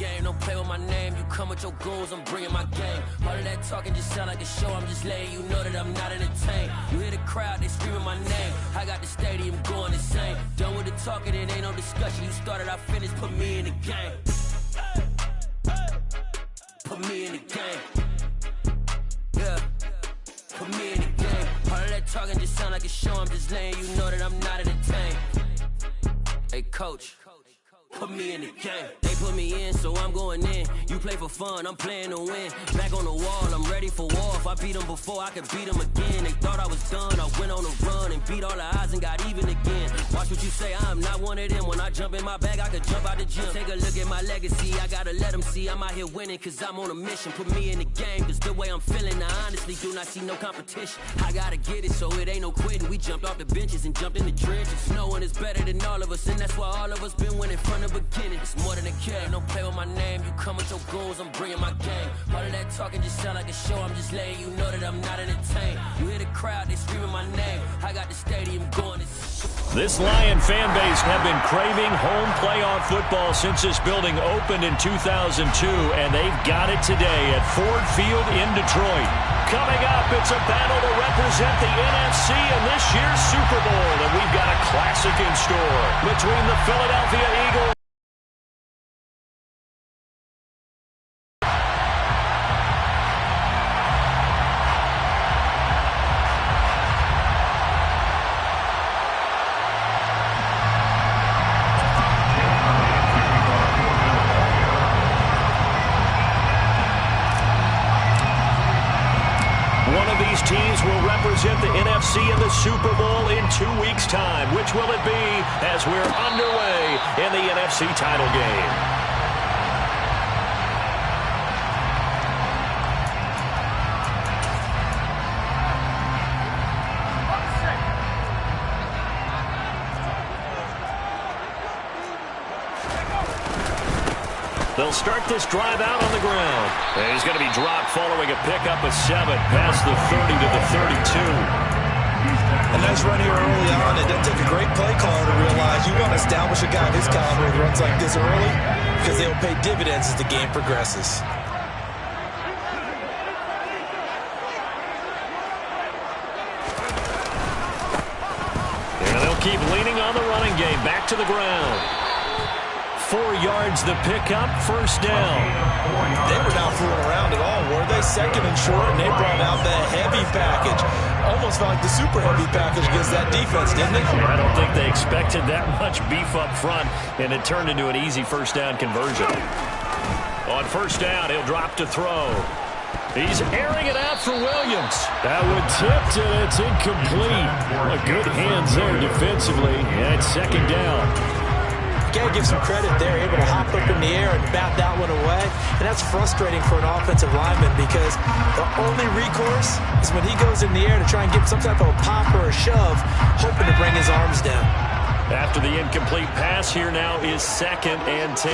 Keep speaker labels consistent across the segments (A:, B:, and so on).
A: game, don't play with my name. You come with your goons, I'm bringing my game. All of that talking just sound like a show, I'm just letting you know that I'm not entertained. You hear the crowd, they screaming my name. I got the stadium going insane. Done with the talking, it ain't no discussion. You started, I finished, put me in the game. Put me in the game. Yeah, put me in the game. All of that talking just sound like a show, I'm just letting you know that I'm not entertained. Hey, coach. Put me in the game. They put me in, so I'm going in. You play for fun, I'm playing to win. Back on the wall, I'm ready for war. If I beat them before, I could beat them again. They thought I was done, I went on a run and beat all the odds and got even again. Watch what you say, I'm not one of them. When I jump in my bag, I could jump out the gym. Take a look at my legacy, I gotta let them see I'm out here winning, cause I'm on a mission. Put me in the game, cause the way I'm feeling, I honestly do not see no competition. I gotta get it, so it ain't no quitting. We jumped off the benches and jumped in the trenches. No one is better than all of us, and that's why all of us been winning from the beginning. It's more than a game, don't play with my name. You come with your goons, I'm bringing my game. All of that talking just sound like a show, I'm just letting you know that I'm not entertained. You hear the crowd, they screaming my name. I got the stadium going.
B: This Lion fan base have been craving home playoff football since this building opened in 2002, and they've got it today at Ford Field in Detroit. Coming up, it's a battle to represent the NFC in this year's Super Bowl, and we've got a classic in store between the Philadelphia Eagles. Teams will represent the NFC in the Super Bowl in 2 weeks' time. Which will it be as we're underway in the NFC title game? They'll start this drive out on the ground. And he's going to be dropped following a pickup of 7 past the 30 to the 32.
C: A nice run here early on. It doesn't take a great play caller to realize you want to establish a guy of his caliber with runs like this early because they'll pay dividends as the game progresses.
B: And they'll keep leaning on the running game. Back to the ground. 4 yards the pickup, first down.
C: They were not fooling around at all, were they? Second and short, and they brought out the heavy package. Almost felt like the super heavy package against that defense, didn't it?
B: I don't think they expected that much beef up front, and it turned into an easy first down conversion. On first down, he'll drop to throw. He's airing it out for Williams.
D: That one tipped, and it's incomplete. Good hands there defensively, and it's second down.
C: You got to give some credit there, able to hop up in the air and bat that one away. And that's frustrating for an offensive lineman because the only recourse is when he goes in the air to try and get some type of a pop or a shove, hoping to bring his arms down.
B: After the incomplete pass, here now is 2nd and 10.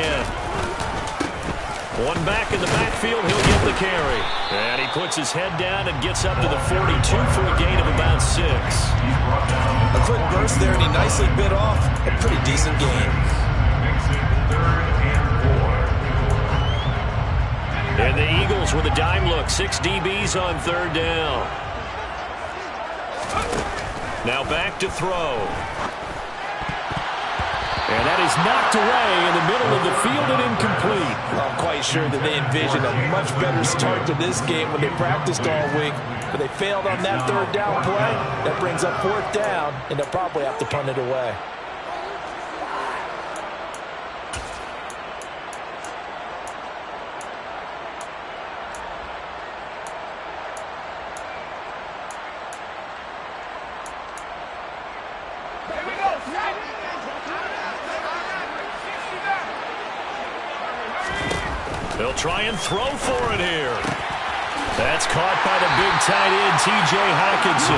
B: One back in the backfield, he'll get the carry. And he puts his head down and gets up to the 42 for a gain of about 6.
C: A quick burst there, and he nicely bit off a pretty decent gain.
B: And the Eagles with a dime look. 6 DBs on 3rd down. Now back to throw.
D: And that is knocked away in the middle of the field and incomplete.
C: I'm quite sure that they envisioned a much better start to this game when they practiced all week. But they failed on that 3rd down play. That brings up 4th down, and they'll probably have to punt it away.
B: They'll try and throw for it here. That's caught by the big tight end, T.J. Hockenson.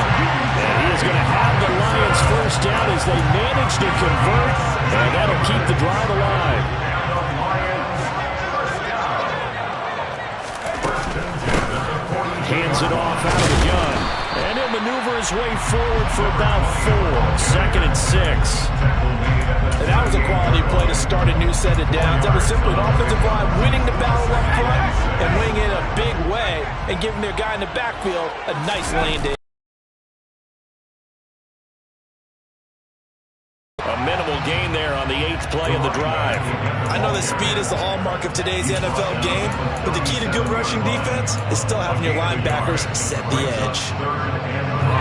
B: And he is going to have the Lions first down as they manage to convert, and that'll keep the drive alive. Hands it off out of the gun. And he'll maneuver his way forward for about 4. 2nd and 6.
C: And that was a quality play to start a new set of downs. That was simply an offensive line winning the battle up front and winning it in a big way and giving their guy in the backfield a nice lane to.
B: A minimal gain there on the 8th play of the drive.
C: I know that speed is the hallmark of today's NFL game, but the key to good rushing defense is still having your linebackers set the edge.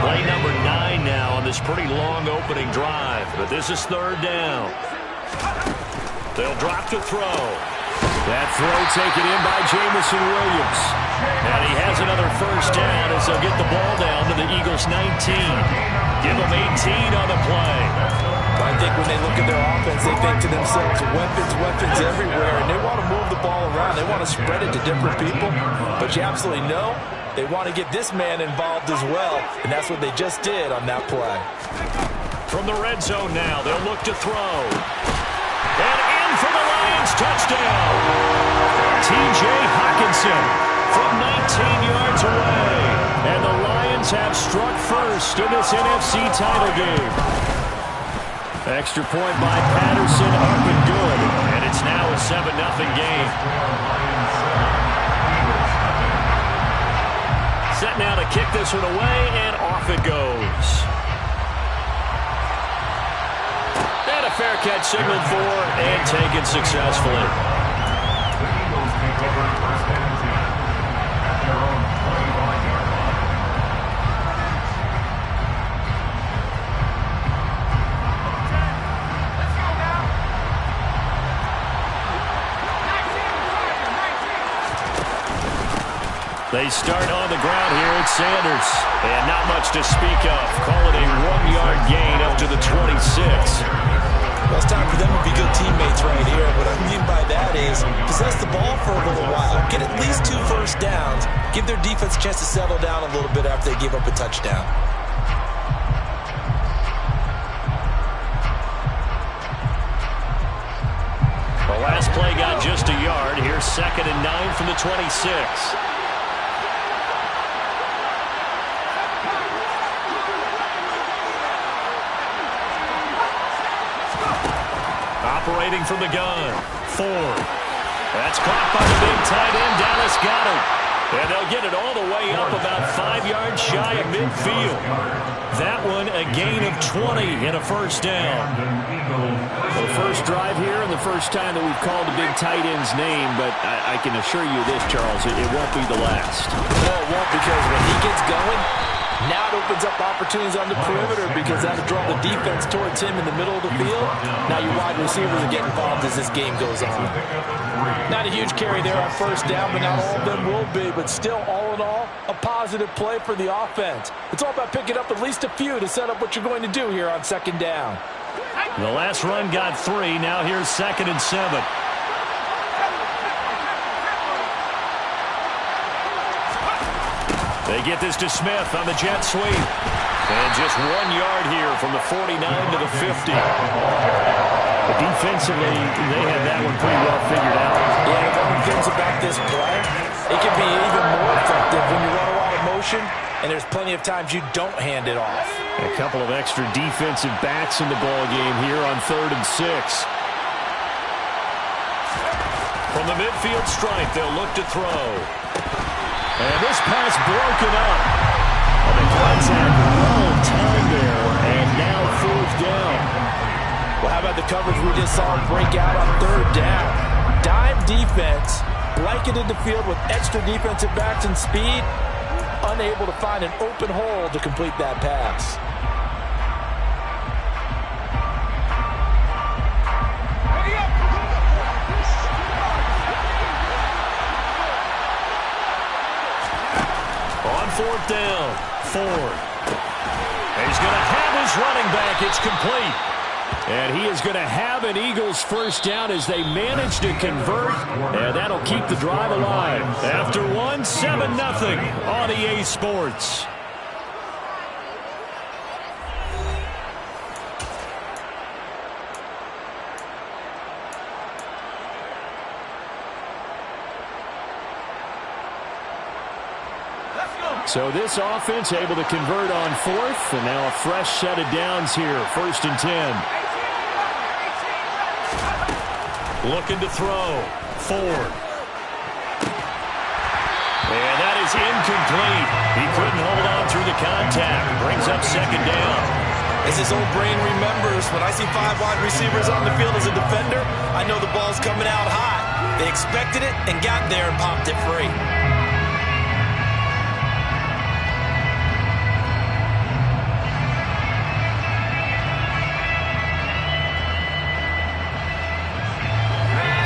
B: Play number 9 now on this pretty long opening drive, but this is 3rd down. They'll drop to throw. That throw taken in by Jameson Williams. And he has another 1st down as they'll get the ball down to the Eagles 19. Give them 18 on the play.
C: I think when they look at their offense, they think to themselves, weapons everywhere, and they want to move the ball around. They want to spread it to different people, but you absolutely know they want to get this man involved as well, and that's what they just did on that play.
B: From the red zone now, they'll look to throw. And in for the Lions, touchdown! T.J. Hockenson from 19 yards away. And the Lions have struck first in this NFC title game. Extra point by Patterson, up and good. And it's now a 7-0 game. Set now to kick this one away, and off it goes. And a fair catch signaled for and taken successfully. They start on the ground here at Sanders. And not much to speak of. Call it a 1-yard gain up to the 26.
C: Well, it's time for them to be good teammates right here. What I mean by that is possess the ball for a little while. Get at least 2 first downs. Give their defense a chance to settle down a little bit after they give up a touchdown.
B: The last play got just a yard. Here's 2nd and 9 from the 26. Operating from the gun. Ford. That's caught by the big tight end, Dallas Goedert. And they'll get it all the way up about 5 yards shy of midfield. That one a gain of 20 and a 1st down.
D: The first drive here and the first time that we've called the big tight end's name, but I can assure you this, Charles, it won't be the last.
C: No, it won't, because when he gets going, now it opens up opportunities on the perimeter because that'll draw the defense towards him in the middle of the field. Now your wide receivers are getting involved as this game goes on. Not a huge carry there on 1st down, but not all of them will be. But still, all in all, a positive play for the offense. It's all about picking up at least a few to set up what you're going to do here on 2nd down.
B: The last run got 3. Now here's 2nd and 7. They get this to Smith on the jet sweep. And just 1 yard here from the 49 to the 50.
D: But defensively, they had that one pretty well figured out.
C: Yeah, one of the things about this play, it can be even more effective when you run a lot of motion, and there's plenty of times you don't hand it off.
D: A couple of extra defensive backs in the ball game here on 3rd and 6.
B: From the midfield stripe, they'll look to throw. And this pass broken up. And the contact well timed there. And now 4th down.
C: Well, how about the coverage we just saw break out on 3rd down? Dime defense, blanketed the field with extra defensive backs and speed, unable to find an open hole to complete that pass.
B: On 4th down, Ford. He's going to have his running back. It's complete. And he is going to have an Eagles 1st down as they manage to convert. And that'll keep the drive alive. After 1, 7-0 on EA Sports. So this offense able to convert on fourth, and now a fresh set of downs here, 1st and 10. Looking to throw. Ford. And that is incomplete. He couldn't hold on through the contact. Brings up 2nd down.
C: As his old brain remembers, when I see 5 wide receivers on the field as a defender, I know the ball's coming out high. They expected it and got there and popped it free.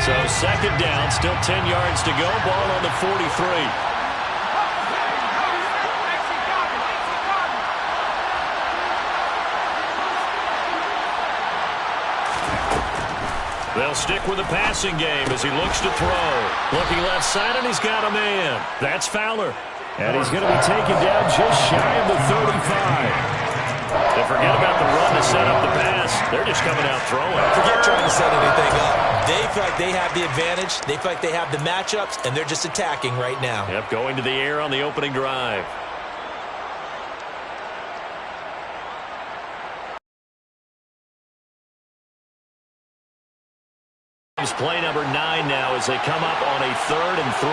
B: So 2nd down, still 10 yards to go. Ball on the 43. They'll stick with the passing game as he looks to throw. Looking left side, and he's got a man. That's Fowler. And he's going to be taken down just shy of the 35. They forget about the run to set up the pass. They're just coming out throwing.
C: Forget trying to set anything up. They feel like they have the advantage. They feel like they have the matchups, and they're just attacking right now.
B: Yep, going to the air on the opening drive. Play number 9 now as they come up on a 3rd and 3.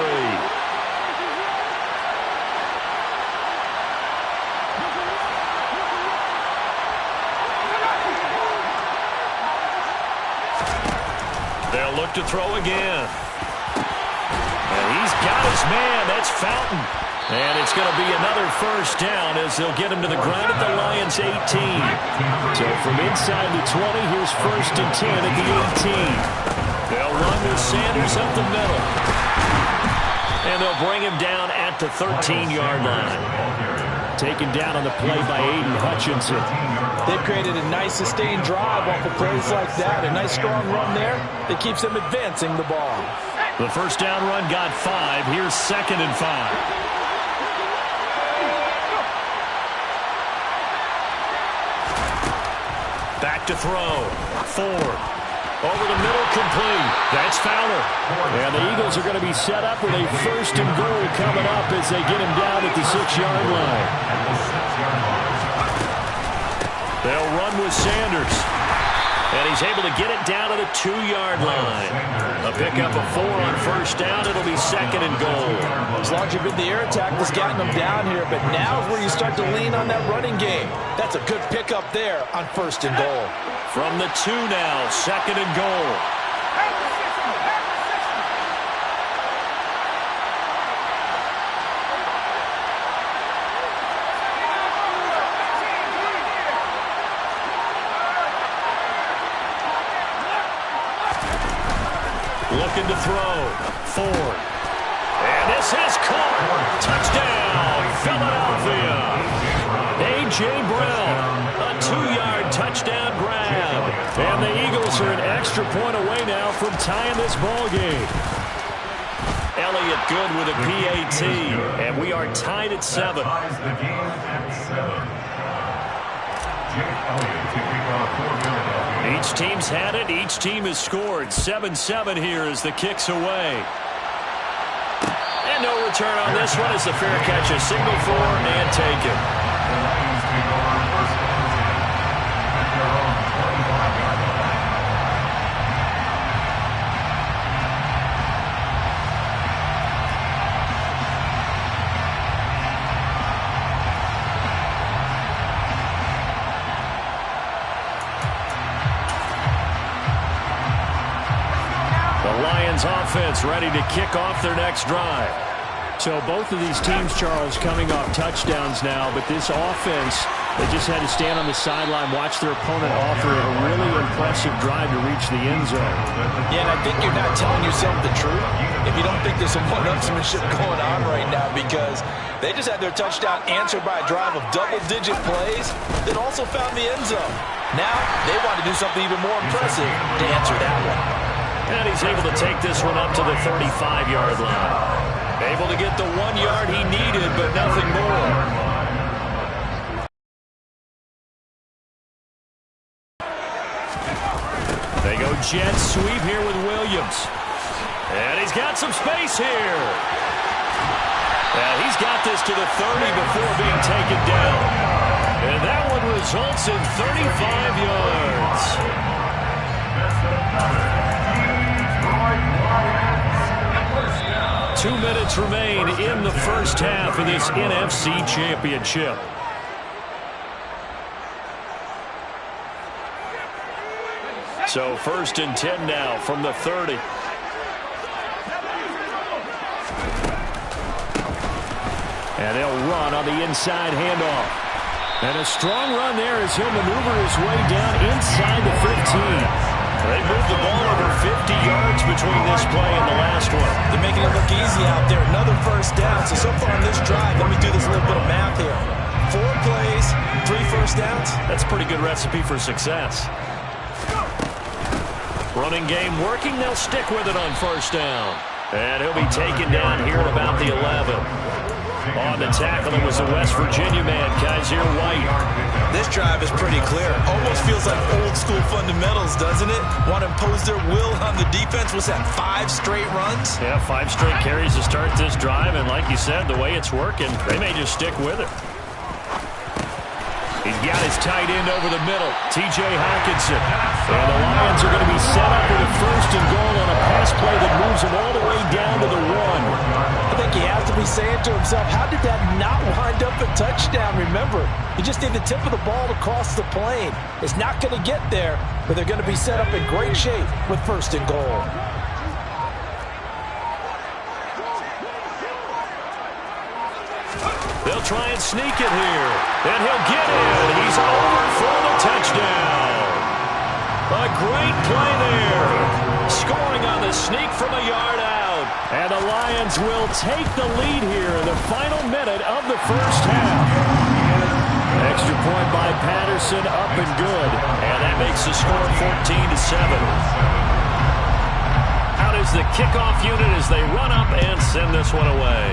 B: They'll look to throw again. And he's got his man. That's Fountain. And it's going to be another 1st down as they'll get him to the ground at the Lions' 18. So from inside the 20, here's 1st and 10 at the 18. They'll run with Sanders up the middle. And they'll bring him down at the 13-yard line. Taken down on the play by Aiden Hutchinson.
C: They've created a nice sustained drive off of plays like that. A nice strong run there that keeps them advancing the ball.
B: The 1st down run got 5. Here's 2nd and 5. Back to throw. Ford. Over the middle, complete. That's Fowler. And the Eagles are going to be set up with a 1st and goal coming up as they get him down at the 6-yard line. They'll run with Sanders. And he's able to get it down to the 2-yard line. A pickup of 4 on 1st down. It'll be 2nd and goal.
C: As long as you've been the air attack that's gotten them down here, but now is where you start to lean on that running game. That's a good pickup there on 1st and goal.
B: From the 2 now, 2nd and goal. Looking to throw. Ford. And this is caught. Touchdown, Philadelphia. A.J. Brown. A 2-yard touchdown grab. And the Eagles are an extra point away now from tying this ball game. Elliott good with a PAT. And we are tied at 7. Each team's had it. Each team has scored. 7-7 here as the kick's away. And no return on this one as the fair catch is signaled for and taken. Offense ready to kick off their next drive. So both of these teams, Charles, coming off touchdowns now, but this offense, they just had to stand on the sideline, watch their opponent offer a really impressive drive to reach the end zone.
C: Yeah, and I think you're not telling yourself the truth if you don't think there's some one-upsmanship going on right now, because they just had their touchdown answered by a drive of double-digit plays that also found the end zone. Now they want to do something even more impressive to answer that one.
B: And he's able to take this one up to the 35-yard line. Able to get the 1 yard he needed, but nothing more. They go jet sweep here with Williams. And he's got some space here. And he's got this to the 30 before being taken down. And that one results in 35 yards. 2 minutes remain in the first half of this NFC Championship. So 1st and 10 now from the 30. And they'll run on the inside handoff. And a strong run there as he'll maneuver his way down inside the 15. They moved the ball over 50 yards between this play and the last one.
C: They're making it look easy out there. Another first down. So far in this drive, let me do this little bit of math here. 4 plays, 3 first downs.
B: That's a pretty good recipe for success. Running game working. They'll stick with it on 1st down. And he'll be taken down here at about the 11. On the tackle, it was the West Virginia man, Kaiser White.
C: This drive is pretty clear. Almost feels like old school fundamentals, doesn't it? Want to impose their will on the defense. What's that, 5 straight runs?
B: Yeah, 5 straight carries to start this drive. And like you said, the way it's working, they may just stick with it. He's got his tight end over the middle, T.J. Hockenson. And the Lions are going to be set up with a 1st and goal on a pass play that moves them all the way down to the 1.
C: I think he has to be saying to himself, how did that not wind up a touchdown? Remember, you just need the tip of the ball to cross the plane. It's not going to get there, but they're going to be set up in great shape with 1st and goal.
B: They'll try and sneak it here. And he'll get in. He's over for the touchdown. A great play there. Scoring on the sneak from a yard out. And the Lions will take the lead here in the final minute of the first half. Extra point by Patterson, up and good. And that makes the score 14-7. Out is the kickoff unit as they run up and send this one away.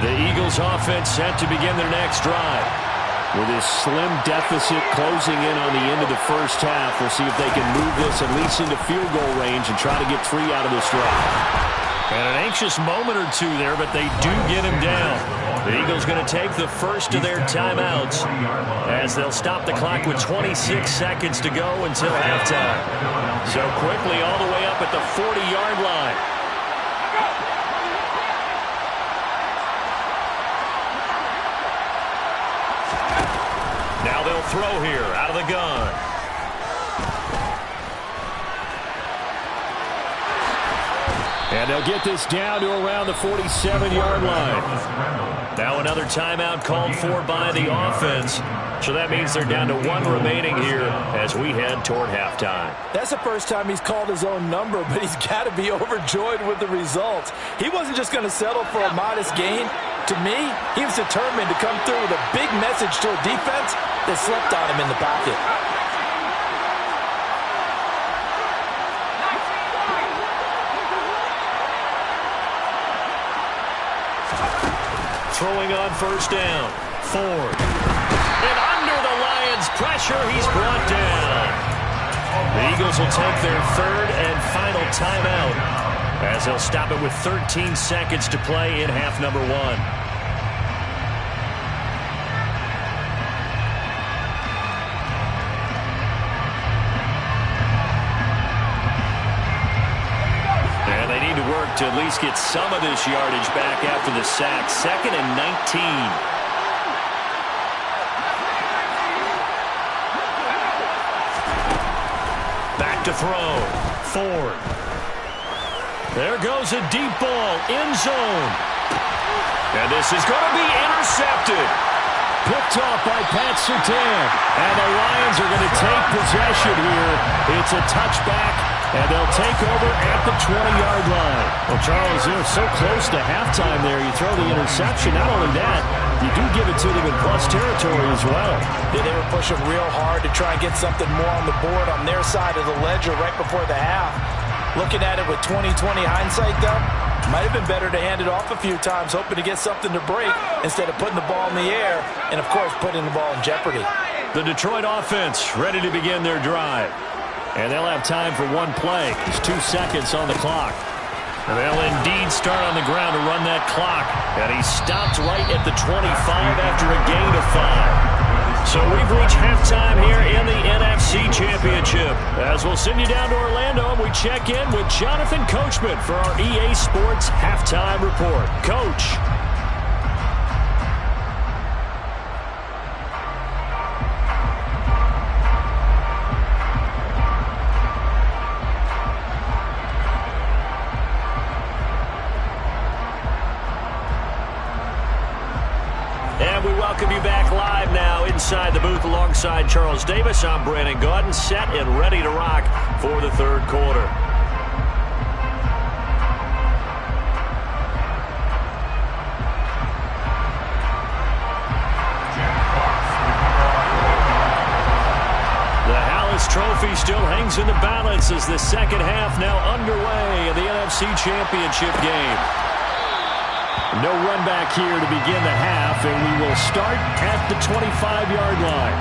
B: The Eagles offense set to begin their next drive. With this slim deficit closing in on the end of the first half, we'll see if they can move this at least into field goal range and try to get 3 out of this drive. And an anxious moment or two there, but they do get him down. The Eagles going to take the first of their timeouts as they'll stop the clock with 26 seconds to go until halftime. So quickly all the way up at the 40-yard line. Now they'll throw here out of the gun. And they'll get this down to around the 47-yard line. Now another timeout called for by the offense. So that means they're down to 1 remaining here as we head toward halftime.
C: That's the first time he's called his own number, but he's got to be overjoyed with the results. He wasn't just going to settle for a modest gain. To me, he was determined to come through with a big message to a defense that slept on him in the pocket.
B: Throwing on 1st down. Ford. And under the Lions' pressure, he's brought down. The Eagles will take their 3rd and final timeout as they'll stop it with 13 seconds to play in half number 1. To at least get some of this yardage back after the sack. 2nd and 19. Back to throw. Ford. There goes a deep ball. End zone. And this is going to be intercepted. Picked off by Pat Surtain. And the Lions are going to take possession here. It's a touchback And they'll take over at the 20-yard line. Well, Charles, they're so close to halftime there. You throw the interception. Not only that, you do give it to them in plus territory as well.
C: Yeah, they were pushing real hard to try and get something more on the board on their side of the ledger right before the half. Looking at it with 20/20 hindsight, though, might have been better to hand it off a few times, hoping to get something to break instead of putting the ball in the air and, of course, putting the ball in jeopardy.
B: The Detroit offense ready to begin their drive. And they'll have time for one play. There's 2 seconds on the clock. And they'll indeed start on the ground to run that clock. And he stopped right at the 25 after a gain of 5. So we've reached halftime here in the NFC Championship. As we'll send you down to Orlando, and we check in with Jonathan Coachman for our EA Sports Halftime Report. Coach. Welcome you back live now inside the booth alongside Charles Davis. I'm Brandon Gaudin, set and ready to rock for the third quarter. The Hallis Trophy still hangs in the balance as the second half now underway in the NFC Championship game. No run back here to begin the half, and we will start at the 25-yard line.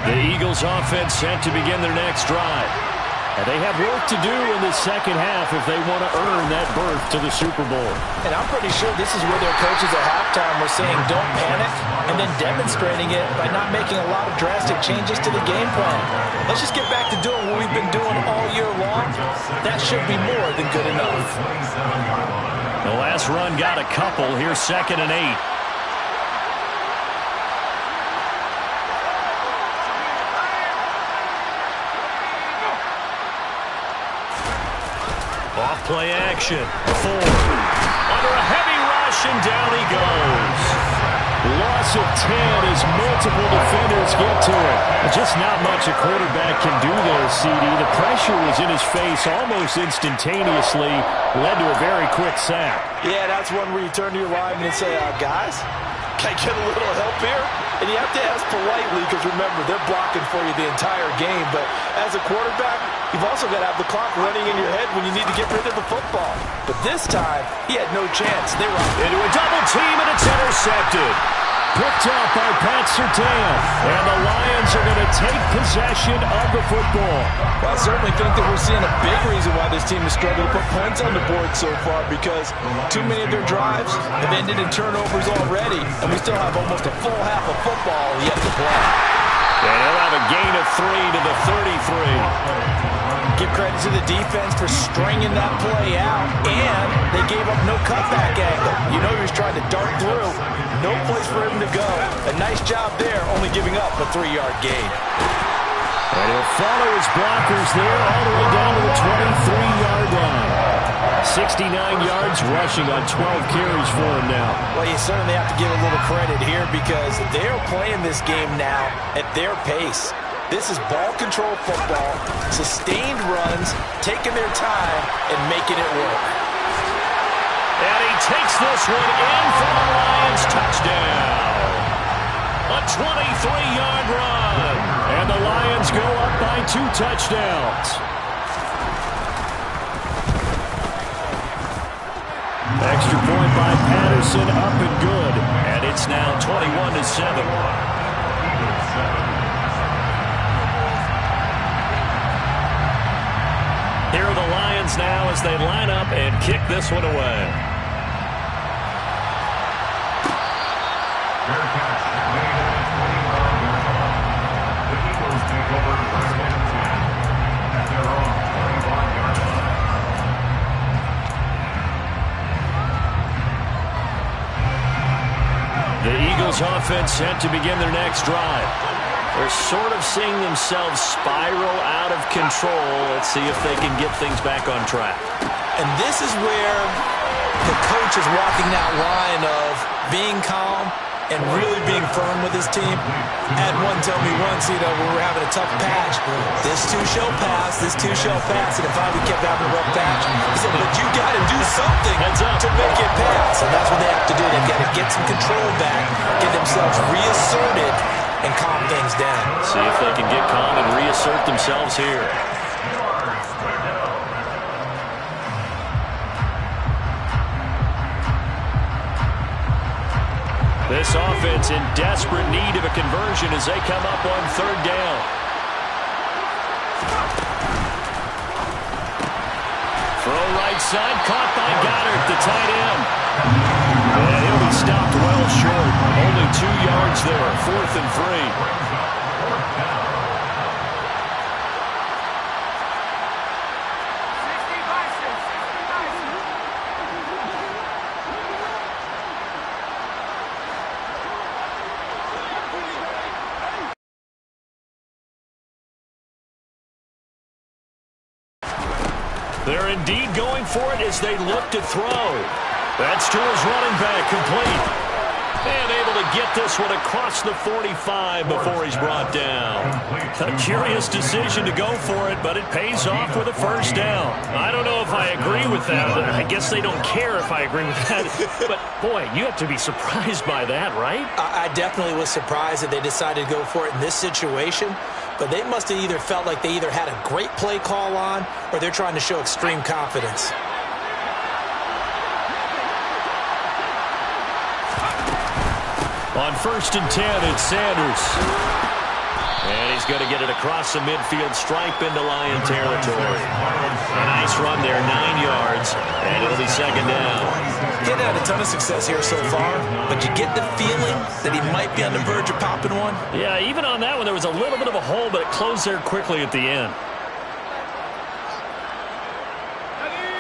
B: The Eagles offense set to begin their next drive. And they have work to do in the second half if they want to earn that berth to the Super Bowl.
C: And I'm pretty sure this is where their coaches at halftime were saying don't panic, and then demonstrating it by not making a lot of drastic changes to the game plan. Let's just get back to doing what we've been doing all year long. That should be more than good enough.
B: The last run got a couple. Here's 2nd and 8. Play action. 4. Under a heavy rush, and down he goes. Loss of 10 as multiple defenders get to it. Just not much a quarterback can do there, CD. The pressure was in his face almost instantaneously. Led to a very quick sack.
C: Yeah, that's one where you turn to your lineman and say, guys, can I get a little help here? And you have to ask politely because, remember, they're blocking for you the entire game. But as a quarterback, you've also got to have the clock running in your head when you need to get rid of the football. But this time, he had no chance. They were
B: into a double team, and it's intercepted. Picked up by Pat Surtain. And the Lions are going to take possession of the football.
C: Well, I certainly think that we're seeing a big reason why this team has struggled to put points on the board so far, because too many of their drives have ended in turnovers already, and we still have almost a full half of football yet to play.
B: And they'll have a gain of 3 to the 33.
C: Give credit to the defense for stringing that play out, and they gave up no cutback angle. You know he was trying to dart through. No place for him to go. A nice job there, only giving up a 3-yard gain.
B: And he'll follow his blockers there all the way down to the 23-yard line. 69 yards rushing on 12 carries for him now.
C: Well, you certainly have to give a little credit here because they're playing this game now at their pace. This is ball control football, sustained runs, taking their time, and making it work.
B: And he takes this one in for the Lions touchdown. A 23-yard run. And the Lions go up by 2 touchdowns. Extra point by Patterson, up and good. And it's now 21-7. Here are the Lions now as they line up and kick this one away. The Eagles offense set to begin their next drive. They're sort of seeing themselves spiral out of control. Let's see if they can get things back on track.
C: And this is where the coach is walking that line of being calm and really being firm with his team. I had one tell me once, when we were having a tough patch, this too shall pass, this too shall pass. And if I kept having a rough patch, he said, but you got to do something to make it pass. And that's what they have to do. They've got to get some control back, get themselves reasserted, and calm things down.
B: See if they can get calm and reassert themselves here. This offense in desperate need of a conversion as they come up on third down. Throw right side, caught by Goddard, the tight end. And he'll be stopped well short. Only 2 yards there, 4th and 3. They're indeed going for it as they look to throw. That's to his running back, complete. And able to get this one across the 45 before he's brought down. A curious decision to go for it, but it pays off with a first down. I don't know if I agree with that. I guess they don't care if I agree with that. But, boy, you have to be surprised by that, right?
C: I definitely was surprised that they decided to go for it in this situation. But they must have either felt like they either had a great play call on or they're trying to show extreme confidence.
B: On 1st and 10, it's Sanders. And he's going to get it across the midfield stripe into Lion territory. A nice run there, 9 yards, and it'll be second down.
C: Getting had a ton of success here so far, but you get the feeling that he might be on the verge of popping one.
B: Yeah, even on that one, there was a little bit of a hole, but it closed there quickly at the end.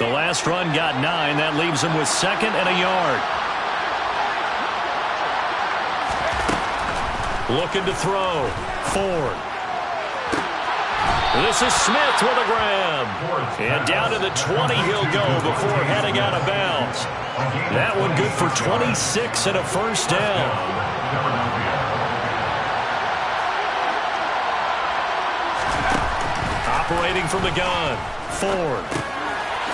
B: The last run got 9. That leaves him with 2nd and a yard. Looking to throw. Ford. This is Smith with a grab. And down to the 20 he'll go before heading out of bounds. That one good for 26 and a first down. Operating from the gun. Ford.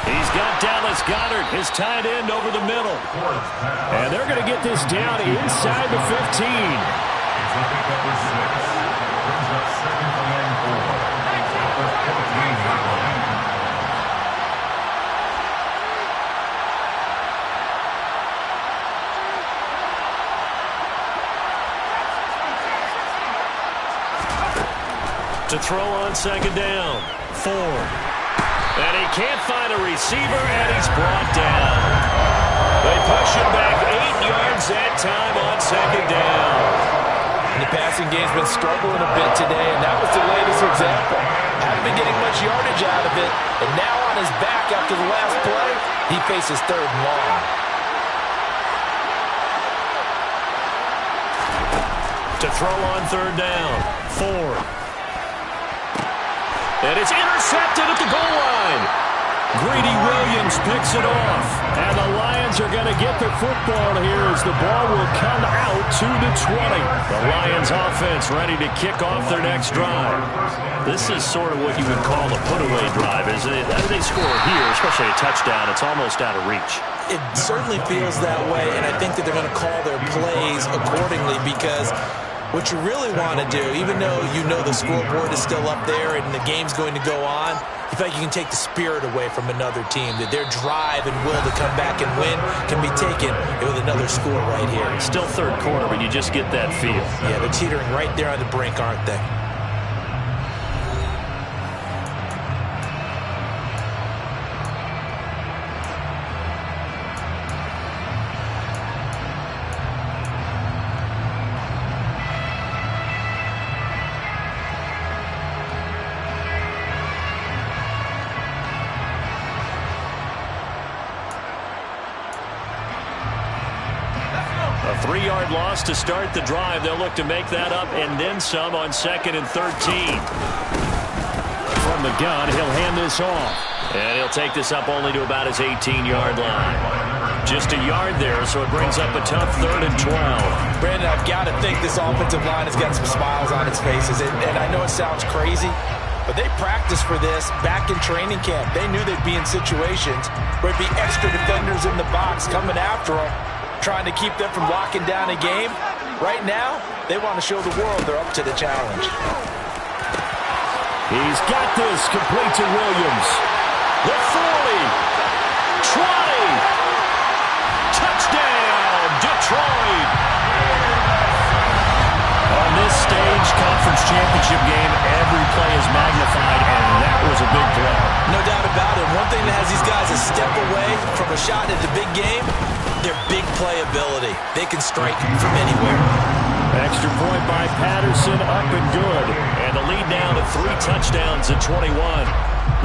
B: He's got Dallas Goedert, his tight end, over the middle. And they're going to get this down inside the 15. To throw on second down. Ford. And he can't find a receiver, and he's brought down. They push him back 8 yards that time on second down.
C: And the passing game's been struggling a bit today, and that was the latest example. Haven't been getting much yardage out of it, and now on his back after the last play, he faces 3rd and long.
B: To throw on third down. Ford. And it's intercepted at the goal line. Greedy Williams picks it off. And the Lions are going to get the football here as the ball will come out to the 20. The Lions offense ready to kick off their next drive. This is sort of what you would call a put-away drive, isn't it? As they score here, especially a touchdown, it's almost out of reach.
C: It certainly feels that way, and I think that they're going to call their plays accordingly because what you really want to do, even though you know the scoreboard is still up there and the game's going to go on, you feel like you can take the spirit away from another team, that their drive and will to come back and win can be taken with another score right here.
B: Still third quarter, but you just get that feel.
C: Yeah, they're teetering right there on the brink, aren't they?
B: A 3-yard loss to start the drive. They'll look to make that up and then some on 2nd and 13. From from the gun. He'll hand this off. And he'll take this up only to about his 18-yard line. Just a yard there, so it brings up a tough 3rd and 12.
C: Brandon, I've got to think this offensive line has got some smiles on its faces. And I know it sounds crazy, but they practiced for this back in training camp. They knew they'd be in situations where it'd be extra defenders in the box coming after them, trying to keep them from locking down a game. Right now, they want to show the world they're up to the challenge.
B: He's got this, complete to Williams. The 40, 20, touchdown, Detroit. On this stage, conference championship game, every play is magnified, and that was a big play.
C: No doubt about it. One thing that has these guys a step away from a shot at the big game, their big play ability. They can strike from anywhere.
B: Extra point by Patterson, up and good. And the lead now to 3 touchdowns at 21.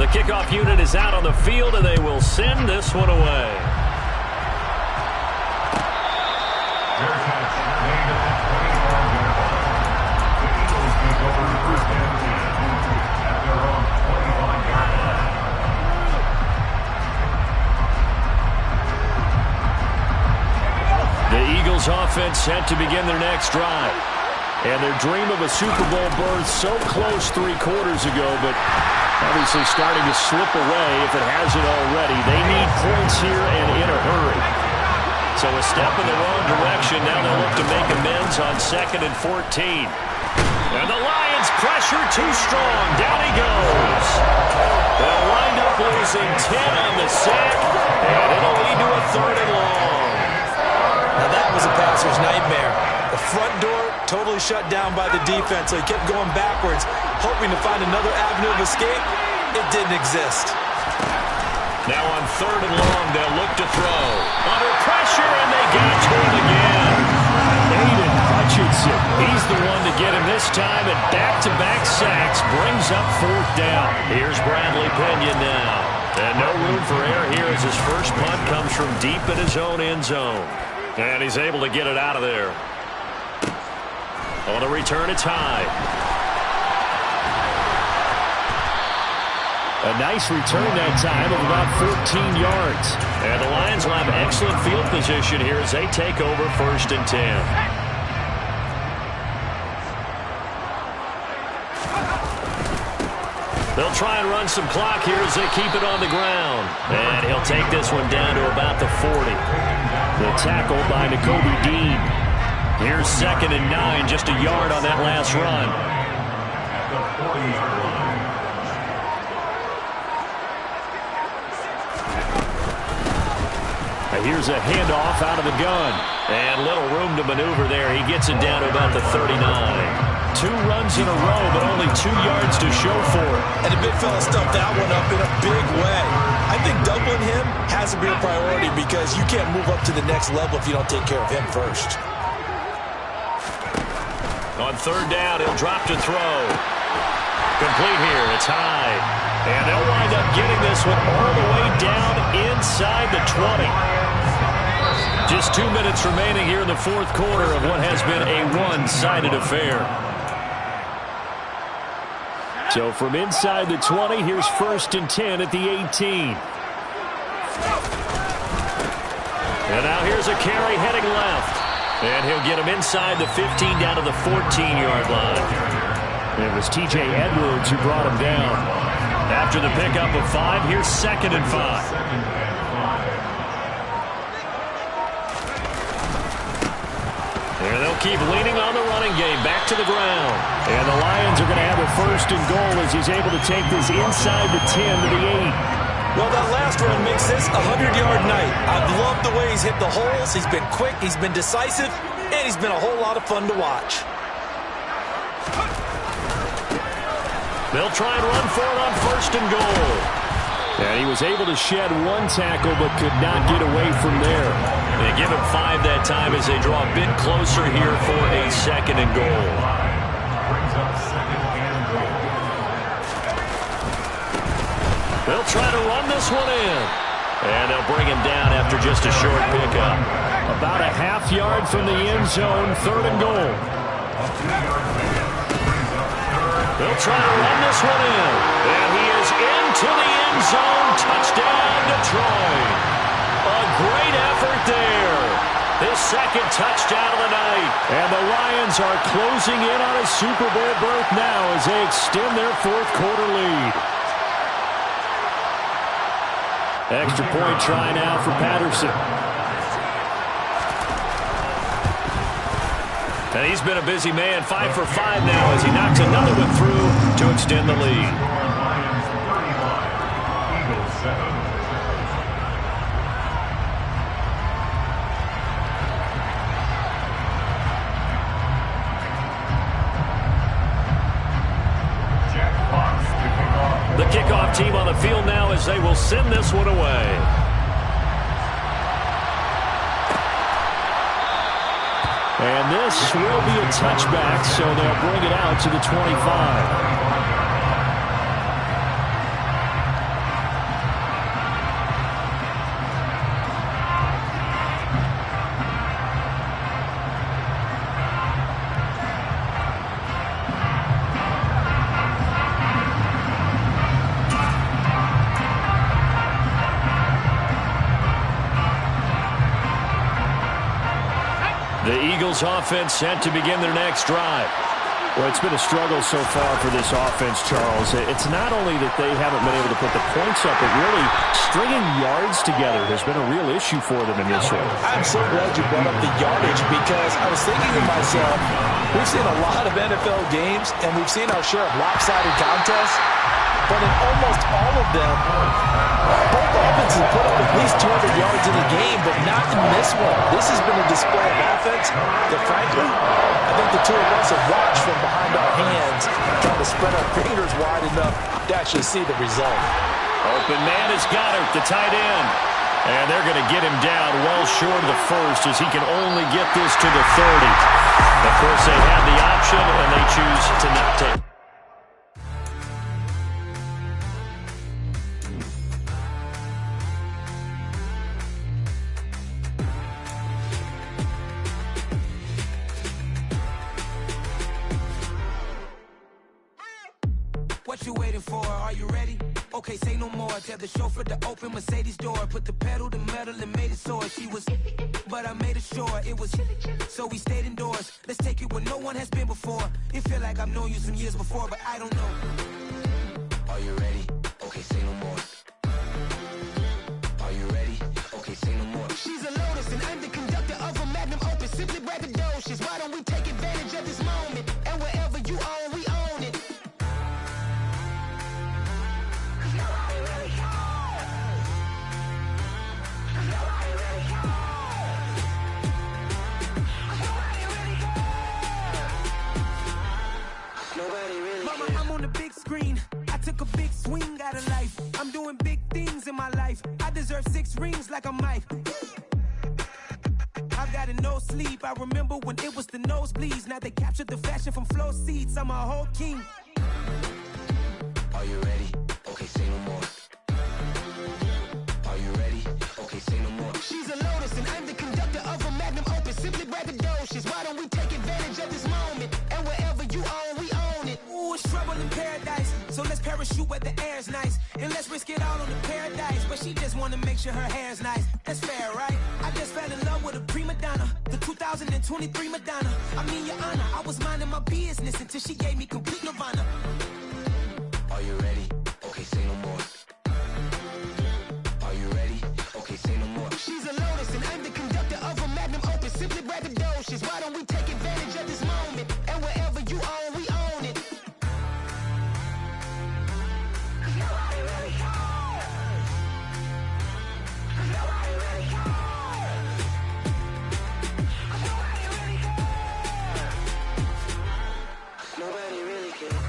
B: The kickoff unit is out on the field, and they will send this one away. Offense set to begin their next drive. And their dream of a Super Bowl berth so close 3 quarters ago, but obviously starting to slip away if it hasn't already. They need points here and in a hurry. So a step in the wrong direction. Now they'll look to make amends on 2nd and 14. And the Lions pressure too strong. Down he goes. They'll wind up losing 10 on the sack, and it'll lead to a 3rd and long.
C: Now that was a passer's nightmare. The front door totally shut down by the defense, so he kept going backwards, hoping to find another avenue of escape. It didn't exist.
B: Now on 3rd and long, they'll look to throw. Under pressure, and they get to him again. Aiden Hutchinson, he's the one to get him this time, and back-to-back sacks brings up 4th down. Here's Bradley Pinion now. And no room for error here as his first punt comes from deep in his own end zone. And he's able to get it out of there. On the return, it's high. A nice return that time of about 14 yards. And the Lions will have excellent field position here as they take over 1st and 10. They'll try and run some clock here as they keep it on the ground. And he'll take this one down to about the 40. The tackle by Nakobe Dean. Here's 2nd and 9, just a yard on that last run. Here's a handoff out of the gun. And little room to maneuver there. He gets it down to about the 39. 2 runs in a row, but only 2 yards to show for it.
C: And the big fella stuffed that one up in a big way. I think doubling him has to be a priority because you can't move up to the next level if you don't take care of him first.
B: On 3rd down, he'll drop to throw. Complete here. It's high. And they'll wind up getting this one all the way down inside the 20. Just 2 minutes remaining here in the 4th quarter of what has been a one-sided affair. So from inside the 20, here's 1st and 10 at the 18. And now here's a carry heading left. And he'll get him inside the 15 down to the 14-yard line. It was T.J. Edwards who brought him down. After the pickup of 5, here's 2nd and 5. And they'll keep leaning on the running game. Back to the ground. And the Lions are going to have a 1st and goal as he's able to take this inside the 10 to the 8.
C: Well, that last run makes this a 100-yard night. I've loved the way he's hit the holes. He's been quick, he's been decisive, and he's been a whole lot of fun to watch.
B: They'll try and run for it on 1st and goal. And he was able to shed 1 tackle but could not get away from there. They give him 5 that time as they draw a bit closer here for a 2nd and goal. They'll try to run this one in. And they'll bring him down after just a short pickup. About a half yard from the end zone, 3rd and goal. They'll try to run this one in. And he zone. Touchdown, Detroit. A great effort there. His second touchdown of the night. And the Lions are closing in on a Super Bowl berth now as they extend their fourth quarter lead. Extra point try now for Patterson. And he's been a busy man, 5 for 5 now as he knocks another one through to extend the lead. The kickoff team on the field now as they will send this one away. And this will be a touchback, so they'll bring it out to the 25. The Eagles offense set to begin their next drive. Well, it's been a struggle so far for this offense, Charles. It's not only that they haven't been able to put the points up, but really stringing yards together has been a real issue for them in this one.
C: I'm so glad you brought up the yardage because I was thinking to myself, we've seen a lot of NFL games and we've seen our share of lopsided contests, but in almost all of them, both offenses put up at least 200 yards in a game, but not in this one. This has been a display of offense that, frankly, I think the two of us have watched from behind our hands, trying to spread our fingers wide enough to actually see the result.
B: Open man is Goddard, the tight end. And they're going to get him down well short of the first as he can only get this to the 30. Of course, they had the option, and they choose to not take it.
A: What you waiting for? Are you ready? Okay, say no more. Tell the chauffeur to open Mercedes door. Put the pedal to metal and made it soar. She was, but I made it sure it was. So we stayed indoors. Let's take it where no one has been before. It feel like I've known you some years before, but I don't know. Are you ready? Okay, say no more. Are you ready? Okay, say no more.
E: She's a Lotus and I'm the conductor of a Magnum Opus. Simply braggadocious. Why don't we take advantage of this moment? And wherever you own, we own it.
A: Mama, I'm on the big screen. I took a big swing out of life. I'm doing big things in my life. I deserve 6 rings like I'm Mike. I've got no sleep. I remember when it was the nosebleeds. Now they captured the fashion from flow seats. I'm a whole king. Are you ready? Okay, say no more. Are you ready? Okay, say no more.
E: She's a Lotus and I'm the conductor of a Magnum Opus. Simply braggadocious. Why don't we take advantage of this moment? And wherever you own, we own it.
A: Ooh, it's trouble in paradise. So let's parachute where the air's nice. And let's risk it all on the paradise. But she just wanna make sure her hair's nice. That's fair, right? I just fell in love with a prima donna. The 2023 Madonna. I mean, your honor, I was minding my business until she gave me complete nirvana. Are you ready? Okay, say no more. Are you ready? Okay, say no more.
E: She's a Lotus and I'm the conductor of a Magnum Opus. Simply braggadocious. Why don't we take advantage of this moment? And wherever you own, we own it. Nobody really cares. Nobody really cares. Nobody really cares.
A: Nobody really cares.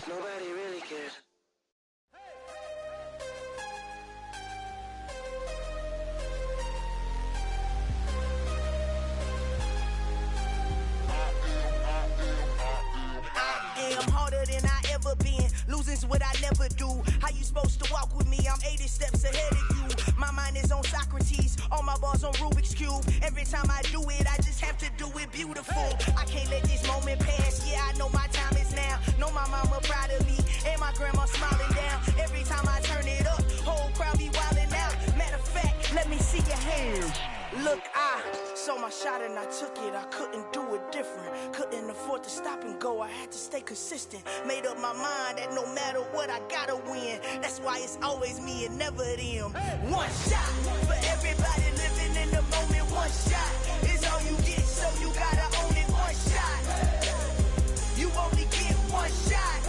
A: Nobody really cares.
E: I'm harder than I ever been. Losing's what I never do. How you supposed to walk with me? I'm 80 steps ahead of you. My mind on Rubik's Cube. Every time I do it, I just have to do it beautiful. I can't let this moment pass. Yeah, I know my time is now. Know my mama proud of me, and my grandma smiling down. Every time I turn it up, whole crowd be wildin' out. Matter of fact, let me see your hands. Look, I saw my shot and I took it. I couldn't do it different. Couldn't afford to stop and go. I had to stay consistent. Made up my mind that no matter what, I gotta win. That's why it's always me and never them. One shot for everybody living in the moment. One shot is all you get, so you gotta own it. One shot. You only get one shot.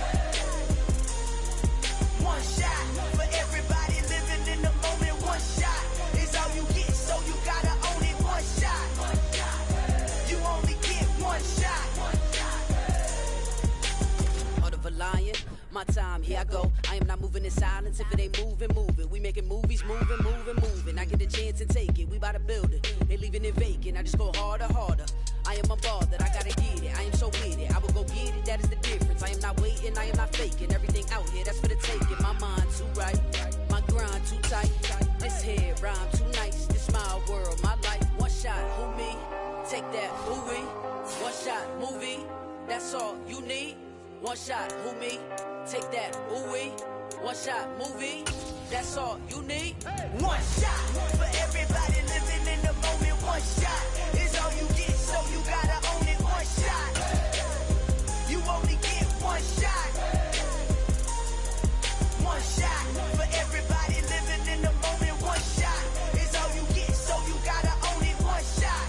E: One shot for everybody living in the moment. One shot is all you get, so you gotta own it. One shot. You only get one shot.
F: Heart of a lion, my time, here I go. I am not moving in silence. If it ain't moving, move it. We making movies, moving, moving, moving. I get a chance to take it. We bout to build it. They leaving it vacant. I just go harder, harder. I am a ball that I gotta get it. I am so with it. I will go get it. That is the difference. I am not waiting. I am not faking. Everything out here, that's for the taking. My mind too right. My grind too tight. This head rhyme too nice. This my world, my life. One shot, who me? Take that, who we? One shot, movie. That's all you need. One shot, who me? Take that, who we? One shot, movie. That's all you need.
E: One shot for everybody living in the moment. One shot is all you get, so you gotta own it. One shot. You only get one shot. One shot for everybody living in the moment. One shot is all you get, so you gotta own it. One shot.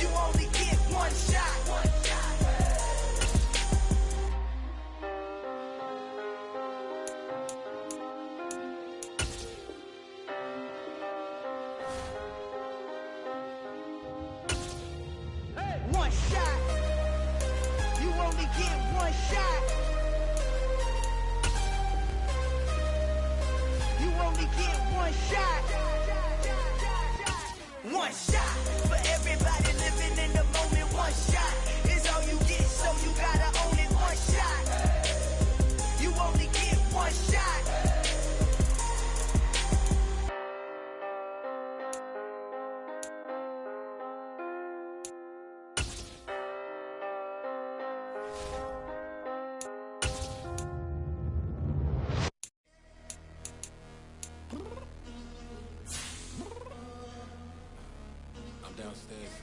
E: You only get one shot. One shot. You only get one shot. You only get one shot. One shot for everybody living in the moment. One shot is all you get, so you gotta own it. One shot. You only get one shot.
G: I'm downstairs.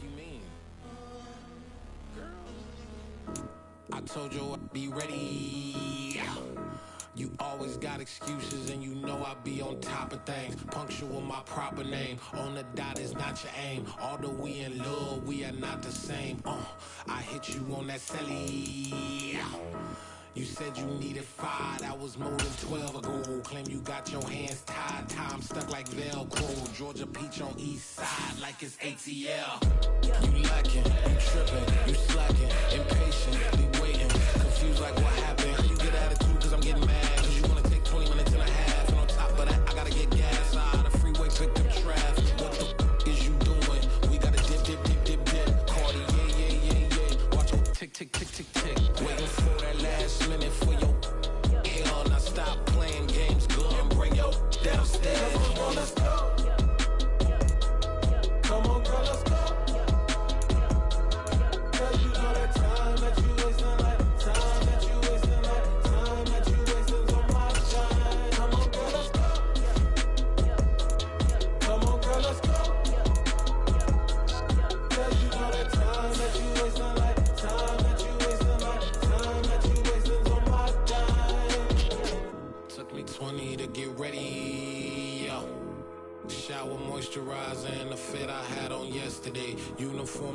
G: You mean? Girl, I told you I'd be ready. You always got excuses and you know I be on top of things. Punctual my proper name. On the dot is not your aim. Although we in love, we are not the same. I hit you on that celly. You said you needed 5, that was more than 12 ago. Claim you got your hands tied, time stuck like Velcro. Georgia Peach on east side like it's ATL. You lacking, you tripping, you slacking, impatient, be waiting, confused like what happened. You get attitude cause I'm getting mad, cause you wanna take 20 minutes and a half. And on top of that, I gotta get gas out of the freeway, pick up traffic. What the is you doing? We gotta dip, dip, dip, dip, dip. Cardi, yeah. Watch your tick, tick, tick, tick, tick. Waiting for that last minute for your hell. Now stop playing games, girl, and bring your downstairs. Come on, girl, let's go. Come on, girl, let's go. Girl, you know that time that you wasting, like time that you wasting, like time that you wasting on my shine. Come on, girl, let's go. Come on, girl, let's go. Girl, you know that time that you wasting, like time that you wasting, like time that you wasting on my dime. Took me 20 to get ready, yo. Shower moisturizer and the fit I had on yesterday. Uniform